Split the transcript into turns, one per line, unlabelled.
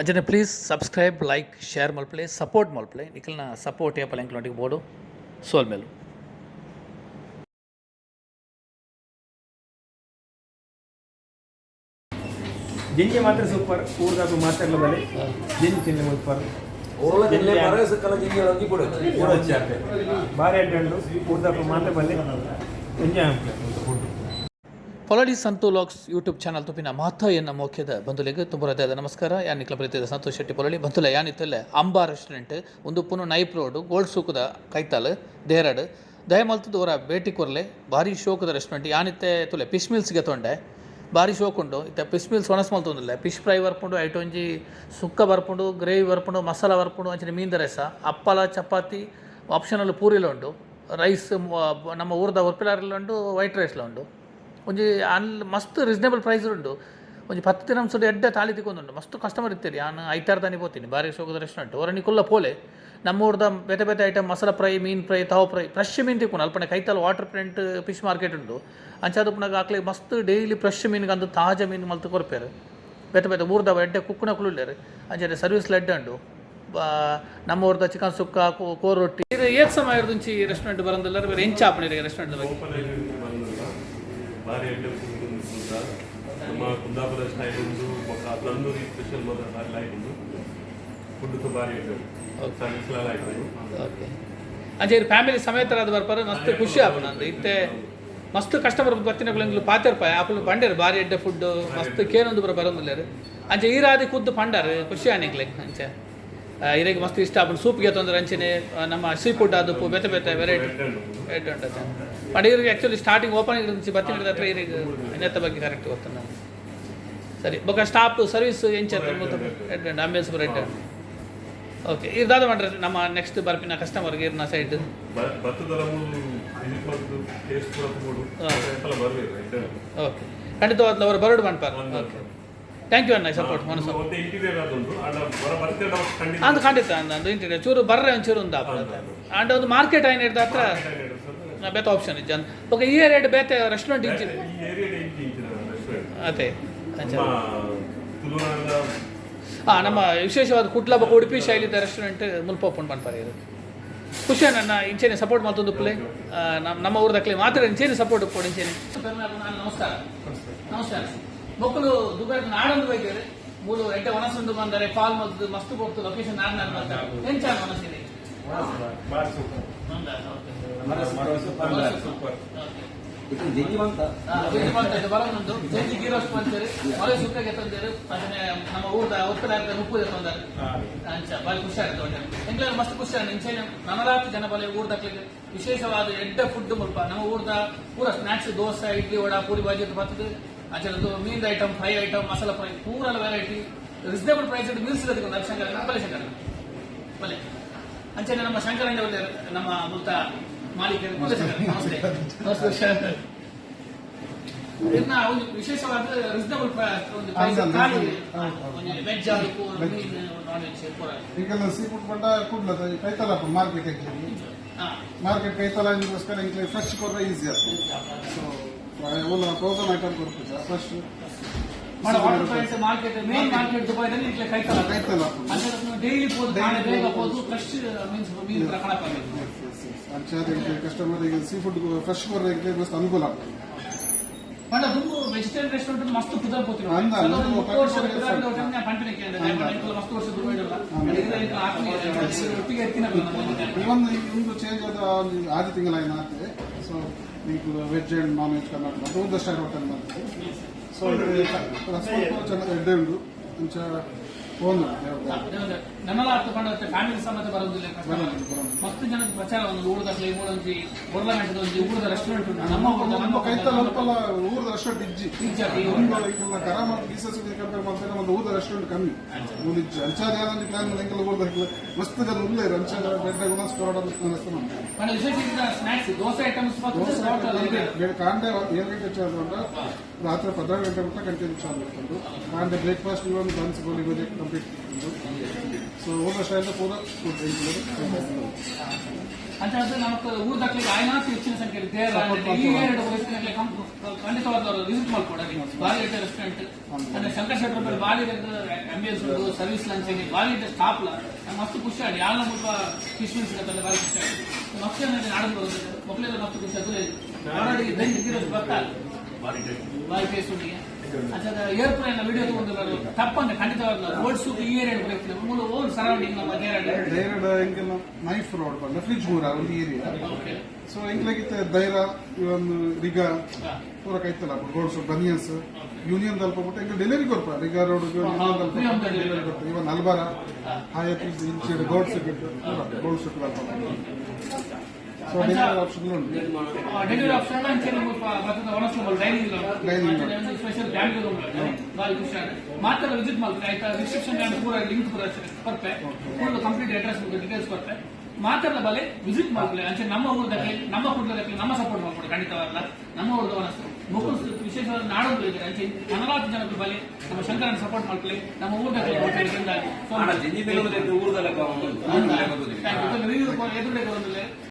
ಅಂಚನೆ please subscribe like share ಮಲ್ಪಲೆ support ಮಲ್ಪಲೆ ನಿಖಲ್ನ ಸಪೋರ್ಟ್ ಏಪಲ ಎಂಕ್ಲೊಂಟಿಗೆ ಬೋಡು ಸೋಲ್ ಮೇಲು
ಜಿಂಜಿ ಮಾತ್ರ ಸೂಪರ್ ಊರ್ದಾಗು ಮಾತಾಡಲು ಬಲೆ ಜಿಂಜಿ ತಿಂಡಿ ಸೂಪರ್ ಭಾರಿ ಅಡ್ಡಂಡು ಊರ್ದಾಗು ಮಾತ್ರ ಬಲೆ ಎಂಜಾಯ್ ಫುಡ್
ಪೊಲಡಿ ಸಂತು ಲಾಕ್ಸ್ ಯೂಟ್ಯೂಬ್ ಚಾನಲ್ ತುಪಿನ ಮಹತ್ವ ಎನ್ನ ಮೋಖ್ಯದ ಬಂಧುಲಿಗೆ ತುಂಬ ಹೃದಯದ ನಮಸ್ಕಾರ ಯಾನ್ ನಿಕ್ಲ ಪ್ರೀತಿಯ ಸಂತೋಷ್ ಶೆಟ್ಟಿ ಪೊಲಡಿ ಬಂಧುಲ ಯಾನಿತ್ತಲ್ಲ ಅಂಬಾ ರೆಸ್ಟೋರೆಂಟ್ ಒಂದು ಪುನಃ ನೈಪ್ ರೋಡ್ ಗೋಲ್ಡ್ ಸೂಕದ ಕೈತಾಲ್ ದೇರಾಡ್ ದಯಮಲ್ತದ ಅವರ ಭೇಟಿ ಕೊರಲೆ ಭಾರಿ ಶೋಕದ ರೆಸ್ಟೋರೆಂಟ್ ಯಾನಿತ್ತೆ ತುಲೆ ಫಿಶ್ ಮೀಲ್ಸ್ಗೆ ತೊಂಡೆ ಭಾರಿ ಶೋಕ್ ಉಂಡು ಇತ್ತ ಫಿಶ್ ಮೀಲ್ಸ್ ಒಣಸ್ ಮಲ್ತೊಂದಿಲ್ಲ ಫಿಶ್ ಫ್ರೈ ಬರ್ಪುಂಡು ಐಟ್ ಒಂಜಿ ಸುಕ್ಕ ಬರ್ಪುಂಡು ಗ್ರೇವಿ ಬರ್ಪುಂಡು ಮಸಾಲ ಬರ್ಪುಂಡು ಅಂಚಿನ ಮೀನ್ದ ರಸ ಅಪ್ಪಲ ಚಪಾತಿ ಆಪ್ಷನಲ್ ಪೂರಿಲ ಉಂಡು ರೈಸ್ ನಮ್ಮ ಊರದ ಉರ್ಪಿಲಾರಿಲ ಉಂಡು ವೈಟ್ ರೈಸ್ಲ ಉಂಡು ಒಂಜಿ ಮಸ್ತ್ ರೀಸನೇಬಲ್ ಪ್ರೈಸ್ ಉಂಡು ಒಂಜಿ 10 ದಿನ ಸುಡು ಎಡ್ಡೆ ತಾಳಿ ತಿಕ್ಕೊಂದುಂಡು ಮಸ್ತ್ ಕಸ್ಟಮರ್ ಇರ್ತೀರಿ ನಾನು ಐತಾರ್ದಾನಿ ಪೋತೀನಿ ಭಾರಿ ಶೋಕದ ರೆಸ್ಟೋರೆಂಟ್ ಹೊರನಿ ಕುಲ್ಲ ಪೋಲೆ ನಮ್ಮ ಊರ್ದ ಬೇತೆ ಬೇತೆ ಐಟಮ್ ಮಸಾಲ ಫ್ರೈ ಮೀನು ಫ್ರೈ ತಾವು ಫ್ರೈ ಫ್ರೆಶ್ ಮೀನು ತಿಕ್ಕೊಂಡು ಅಲ್ಪನೆ ಕೈತಲ್ ವಾಟರ್ ಪ್ರಿಂಟ್ ಫಿಶ್ ಮಾರ್ಕೆಟ್ ಉಂಡು ಅಂಚಾದ ಪುನಃ ಹಾಕ್ಲಿ ಮಸ್ತ್ ಡೈಲಿ ಫ್ರೆಶ್ ಮೀನಿಗೆ ಅಂದು ತಾಜಾ ಮೀನು ಮಲ್ತು ಕೊರ್ಪೇರು ಬೇತೆ ಬೇತೆ ಊರ್ದ ಎಡ್ಡೆ ಕುಕ್ಕುನ ಕುಳ್ಳಿರು ಅಂಚೆ ಸರ್ವಿಸ್ ಲೆಡ್ ಉಂಡು ನಮ್ಮ ಊರ್ದ ಚಿಕನ್ ಸುಕ್ಕ ಕೋರ್ ರೊಟ್ಟಿ ಇದು ಏಕ್ ಸಮಯ ಇರ್ದುಂಚಿ ರೆಸ್ಟೋರೆಂಟ್ ಬರಂದಿಲ್ಲ ಬೇರೆ ಎಂಚ ಆಪಣಿರಿಗೆ ರೆಸ್ಟೋರೆಂಟ್ ಬಗ್ಗೆ
ಭಾರಿ ಐಟಮ್ಸ್ ಉಂಟು ನಮ್ಮ ಕುಂದಾಪುರ ಸ್ಟೈಲ್ ಉಂಟು ತಂದೂರಿ ಸ್ಪೆಷಲ್ ಮಾತ್ರ ಲೈಕ್ ಉಂಟು ಫುಡ್ ಭಾರಿ ಐಟಮ್ ಸರ್ವಿಸ್ ಲೈಕ್ ಉಂಟು
ಓಕೆ ಅಂಚೆ ಫ್ಯಾಮಿಲಿ ಸಮೇತರಾದ ಬರ್ಪಾರ ಮಸ್ತ್ ಖುಷಿ ಆಪಣ ಅಂದ್ರೆ ಇತ್ತೆ ಮಸ್ತ್ ಕಸ್ಟಮರ್ ಬರ್ತಿನಗಳು ಪಾತಿರ್ಪಾಯ ಆಪಲ್ ಪಂಡೇರು ಭಾರಿ ಎಡ್ಡೆ ಫುಡ್ ಮಸ್ತ್ ಕೇನೊಂದು ಬರೋದಿಲ್ಲ ಅಂಚೆ ಈರಾದಿ ಖುದ್ದು ಪಂಡಾರು ಖುಷಿ ಆನಿಕ್ಲೆ ಅಂಚೆ ಇರಿಗೆ ಮಸ್ತ್ ಇಷ್ಟ ಆಪಣ ಸೂಪ್ಗೆ ತೊಂದರೆ ಅಂಚೆನೆ ನಮ್ಮ ಸೀ ಫುಡ್ ಅದು ಬೇತೆ ಬೇತೆ ವೆರೈಟಿ ಎಡ್ಡೆ ಉಂಟು ಬಟ್ ಇವ್ರಿಗೆ ಆ್ಯಕ್ಚುಲಿ ಸ್ಟಾರ್ಟಿಂಗ್ ಓಪನ್ ಇருந்து ಬರ್ತೀನಿ ಹತ್ರ ಇರಿಗೆ ಇನ್ನೆತ್ತ ಬಗ್ಗೆ ಕರೆಕ್ಟ್ ಗೊತ್ತ ನಾನು ಸರಿ ಬೊಕ್ಕ ಸ್ಟಾಪ್ ಸರ್ವಿಸ್ ಎಂಚರ್ ಎಡ್ಡೆ ಆಂಬಿಯನ್ಸ್ ರೆಡ್ ಓಕೆ ಇದಾದ ಮಾಡ್ರೆ ನಮ್ಮ ನೆಕ್ಸ್ಟ್ ಬರ್ಪಿನ ಕಸ್ಟಮರ್ಗೆ ಇರ್ನ ಸೈಡ್ ಓಕೆ ಖಂಡಿತವಾಗ್ಲೂ ಅವರು ಬರೋಡು ಮಾಡ್ಪಾರ ಓಕೆ ಥ್ಯಾಂಕ್ ಯು ಅಣ್ಣ ಸಪೋರ್ಟ್ ಮನಸ್ಸು ಅಂದು ಖಂಡಿತ ಅಂದು ಇಂಟೀರಿಯರ್ ಚೂರು ಬರ್ರೆ ಒಂಚೂರು ಒಂದು ಆಪತ್ತೆ ಅಂಡ್ ಒಂದು ಮಾರ್ಕೆಟ್ ಆಯ್ನ ಹಿಡ್ದ ಹತ್ರ ಬೇತೆ ಆಪ್ಷನ್ ಇಜ್ಜ ಓಕೆ ಈ ಏರಿಯಾ ಬೇತೆ ರೆಸ್ಟೋರೆಂಟ್ ಇಜ್ಜಿ ಅದೇ ಹಾಂ ನಮ್ಮ ವಿಶೇಷವಾದ ಕುಟ್ಲಬ ಉಡುಪಿ ಶೈಲಿದ ರೆಸ್ಟೋರೆಂಟ್ ಮುಲ್ಪ ಓಪನ್ ಮಾಡ್ತಾರೆ ಇದು ಖುಷಿ ನನ್ನ ಇಂಚೆನೆ ಸಪೋರ್ಟ್ ಮಾಡ್ತೊಂದು ಪ್ಲೇ ನಮ್ಮ ಊರದಕ್ಕೆ ಮಾತ್ರ ಇಂಚೆನೆ ಸಪೋರ್ಟ್ ಕೊಡಿ ಇಂಚೆನೆ ನಮಸ್ಕಾರ ನಮಸ್ಕಾರ ಮಕ್ಕಳು ದುಬೈ ನಾಡೊಂದು ಬೈತಾರೆ ಮೂರು ಎಡ್ಡೆ ಒಣಸೊಂದು ಬಂದರೆ ಕಾಲ್ ಮದ್ದು ಮಸ್ತ್ ಹೋಗ್ತು ಲೊಕೇಶನ್ ನಾಡ್ ಬರ್ತಾರೆ ಏನ್ ಚಾನ್ ಮನಸ್ಸಿದೆ ಬರೋದು ಜಂಜಿ ಗೀರೋಸ್ ಬಂತಾರೆ ಮಳೆ ಸುಕ್ಕಾಗೆ ತಂದಿರು ಅದನ್ನೇ ನಮ್ಮ ಊರದ ಒತ್ತಡ ಉಪ್ಪು ತಂದಾರೆ ಅಂಚ ಬಾರಿ ಖುಷಿ ಆಗ್ತದೆ ಎಂಗ್ಲ ಮಸ್ತ್ ಖುಷಿ ಆಗ ಇಂಚೆ ನಮರಾತ್ರಿ ಜನ ಬಲೆ ಊರ್ದಕ್ಕೆ ವಿಶೇಷವಾದ ಎಡ್ಡೆ ಫುಡ್ ಮುಲ್ಪ ನಮ್ಮ ಊರ್ದ ಪೂರ ಸ್ನಾಕ್ಸ್ ದೋಸೆ ಇಡ್ಲಿ ವಡ ಪೂರಿ ಬಾಜಿ ಬರ್ತದೆ ಅಂಚೆ ಮೀನ್ item fry item masala fry ಪೂರ ವೆರೈಟಿ ರೀಸನೇಬಲ್ ಪ್ರೈಸ್ ಮೀಲ್ಸ್ ಇರೋದಕ್ಕೆ ಶಂಕರ ಬಲೆ ಶಂಕರ ಬಲೆ ಅಂಚೆ ನಮ್ಮ ಶಂಕರಣ್ಣ ಒಳ್ಳೆ ನಮ್ಮ ಮುತ್ತ ಮಾಲೀಕರು ನಮಸ್ತೆ ನಮಸ್ತೆ ಇದನ್ನ ಒಂದು ವಿಶೇಷವಾದ ರೀಸನೇಬಲ್ ಒಂದು ಪ್ರೈಸ್ ವೆಜ್ ಆಗಬೇಕು ಮೀನು ನಾನ್ ವೆಜ್
ಈಗೆಲ್ಲ ಸೀ ಫುಡ್ ಬಂಡ ಕೂಡ್ಲದ ಕೈತಲಪ್ಪ ಮಾರ್ಕೆಟ್ ಮಾರ್ಕೆಟ್ ಕೈತಲ ಇಂಗೋಸ್ಕರ ಇಂಕ್ಲೆ ಫ್ರೆಶ್ ಕೊರ್ರೆ ಈಸಿ ಆಗ್ತದೆ ಸೊ ಒಂದು 1000 ಐಟಮ್ ಕೊಡ್ತೀವಿ ಫ್ರೆಶ್
ಮಾರ್ಕೆಟ್ ಮೇನ್ ಮಾರ್ಕೆಟ್ ದುಬೈದಲ್ಲಿ ಇಂಕ್ಲೆ ಕೈತಲ ಅಂದ್ರೆ ಡೈಲಿ ಪೋದು ಕಾಣೆ ಬೇಗ ಪೋದು ಫ್ರೆಶ್ ಮೀನ್ಸ್ ಮೀನು ಪ್ರಕರಣ
ಅಂಚಾದ ಕಸ್ಟಮರ್ ಈಗ ಸೀ ಫುಡ್ ಫ್ರೆಶ್ ಕೊರ್ರೆ ಇಂಕ್ಲೆ ಮಸ್ತ್ ಅನುಕೂಲ ಆಗ್ತದೆ
ಬಟ್ ಅದು ವೆಜಿಟೇರಿಯನ್ ರೆಸ್ಟೋರೆಂಟ್ ಮಸ್ತ್ ಕುದಲ್ ಹೋಗ್ತೀವಿ ಮಸ್ತ್ ವರ್ಷ
ಇವನ್ ಇಂದು ಚೇಂಜ್ ಆದ 6 ತಿಂಗಳಾಯಿನ ಆಗ್ತದೆ ಸೊ మీకు వెజ్ అండ్ నాన్ వెజ్ కన్నా దూర స్టార్ట్ అవుతుంది మనకి సో ಚೆನ್ನಾಗಿ ಎಡ್ಡೆ ಉಂಡು ಅಂಚ
ನನ್ನೆಲ್ಲ ಅರ್ಥ ಕಂಡು ಫ್ಯಾಮಿಲಿ ಸಮೇತ ಬರೋದಿಲ್ಲ ಮಸ್ತ್ ಜನದ ಪ್ರಚಾರ ಒಂದು ಊರದ ಒಂದು ಗೋರ್ಮೆಂಟ್ ಒಂದು ಊರದ ರೆಸ್ಟೋರೆಂಟ್ ಉಂಟು ನಮ್ಮ
ಕೈತಲ್ಲ ಅಲ್ಪಲ್ಲ ಊರದ ರೆಸ್ಟೋರೆಂಟ್ ಕರಾಮ ಪೀಸಸ್ ಕಂಪೇರ್ ಮಾಡ್ತಾರೆ ಒಂದು ಊರದ ರೆಸ್ಟೋರೆಂಟ್ ಕಮ್ಮಿ ಊರಿಜ್ಜಿ ಅಂಚಾದ ಯಾವ್ದು ಪ್ಲಾನ್ ಎಂಕಲ್ಲ ಊರದ ಮಸ್ತ್ ಜನ ಉಳ್ಳೇರು ಅಂಚಾದ ಬೆಡ್ಡೆ
ಸ್ನಾಕ್ಸ್ ದೋಸೆ ಐಟಮ್ಸ್
ಕಾಂಡೆ 7 ಗಂಟೆ ಚಾಲು ರಾತ್ರಿ 12 ಗಂಟೆ ಮಟ್ಟ ಕಂಟಿನ್ಯೂ ಚಾಲು ಮಾಡ್ಕೊಂಡು ಕಾಂಡೆ ಬ್ರೇಕ್ಫಾಸ್ಟ್ ಇವನ್ ಬನ್ಸ್ ಗೋಲಿ ಕಂಪ್ಲೀಟ್ ಸೊ ಊರ ಸ್ಟೈಲ್ ಪೂರ ಫುಡ್
ಅಂತ ಹೇಳಿದ್ರೆ ನಮಗೆ ಊರು ದಾಖಲೆಗೆ ಆಯ್ನಾತು ಹೆಚ್ಚಿನ ಸಂಖ್ಯೆಯಲ್ಲಿ ಈ 2 ವಯಸ್ಸಿನಲ್ಲಿ ಖಂಡಿತವಾದವರು ವಿಸಿಟ್ ಮಾಡ್ಕೊಡೋದು ಬಾಲಿ ರೆಸ್ಟೋರೆಂಟ್ ಅಂದ್ರೆ ಶಂಕರ್ ಶೆಟ್ಟರ್ ಮೇಲೆ ಬಾಲಿ ಅಂಬಿಯನ್ಸ್ ಸರ್ವಿಸ್ ಲಂಚಿಂಗ್ ಬಾಲಿ ಸ್ಟಾಪ್ ನಂಗೆ ಮಸ್ತ್ ಖುಷಿ ಆಡಿ ಯಾರು ನಮಗೆ ಕಿಶ್ಮಿನ್ ಸಿಗತ್ತಲ್ಲ ಬಾರಿ ಖುಷಿ ಆಡಿ ಮಕ್ಕಳ ನಾಡಲು ಬರೋದು ಮಕ್ಕಳೆಲ್ಲ ಮಸ್ತ್ ಖುಷಿ ಆದ್ರೆ ಇರೋದು ಬರ್ತಾರೆ ಬಾರಿ ಟೇಸ್ಟ್ ಉಂಟಿಗೆ ಅಚ್ಚದ ಏರ್ಪ್ಲೇನ್ ವಿಡಿಯೋ ತಗೊಂಡಿರೋದು ತಪ್ಪಂದ್ರೆ ಖಂಡಿತವಾಗ್ಲೂ ರೋಡ್ ಸೂಪ್ ಈ ಏರಿಯಾ ಮೂಲ ಓಲ್ಡ್ ಸರೌಂಡಿಂಗ್ ನಮ್ಮ
ಡೈರೆಕ್ಟ್ ಎಂಕೆಲ್ಲ ನೈಫ್ ರೋಡ್ ಬಂದ ಫ್ರಿಡ್ಜ್ ಮೂರ ಒಂದು ಏರಿಯಾ ಸೊ ಎಂಕ್ಲಾಗಿತ್ತೆ ಧೈರ್ಯ ಇವನ್ ರಿಗ ಪೂರ ಕೈತಲ್ಲ ಗೋಲ್ಡ್ ಸೂಪ್ ಬನಿಯನ್ಸ್ ಯೂನಿಯನ್ ತಲ್ಪ ಬಿಟ್ಟು ಎಂಕ ಡೆಲಿವರಿ ಕೊಡ್ಪ ರಿಗ ರೋಡ್ ಯೂನಿಯನ್ ತಲ್ಪ ಡೆಲಿವರಿ ಕೊಡ್ತಾರೆ ಇವನ್ ಅಲ್ಬಾರ ಹಾಯ್ ಪೀಸ್ ಇಂಚಿ ಗೋಲ್ಡ್ ಸಿಗುತ್ತೆ ಗೋಲ್ಡ್ ಸೂಪ್ ತಲ್ಪ ಸೊ ಡೆಲಿವರಿ ಆಪ್ಷನ್ ಉಂಟು
delivery option special family room ಬಾರಿ ಖುಷಿ ಆಗಿದೆ ಮಾತ್ರ ವಿಸಿಟ್ ಮಾಡ್ತಾರೆ ಆಯ್ತಾ ರಿಸೆಪ್ಷನ್ ಪೂರ ಲಿಂಕ್ ಬರ್ತೆ ಫುಲ್ ಕಂಪ್ಲೀಟ್ ಅಡ್ರೆಸ್ ಡೀಟೇಲ್ಸ್ ಬರ್ತೆ ಮಾತ್ರ ಬಲೆ ವಿಸಿಟ್ ಮಾಡ್ಲಿ ಅಂಚೆ ನಮ್ಮ ಊರದಲ್ಲಿ ನಮ್ಮ ಕುಟುಂಬದಲ್ಲಿ ನಮ್ಮ ಸಪೋರ್ಟ್ ಮಾಡ್ಕೊಡಿ ಖಂಡಿತವಾಗಲ್ಲ ನಮ್ಮ ಊರದ ಮಕ್ಕಳು ವಿಶೇಷವಾದ ನಾಡೋದು ಇದ್ದಾರೆ ಅಂಚೆ ಅನಲಾತ್ ಜನರು ಬಲೆ ನಮ್ಮ ಶಂಕರನ ಸಪೋರ್ಟ್ ಮಾಡ್ಕೊಳ್ಳಿ ನಮ್ಮ ಊರದಲ್ಲಿ ಎದುರುಡೆ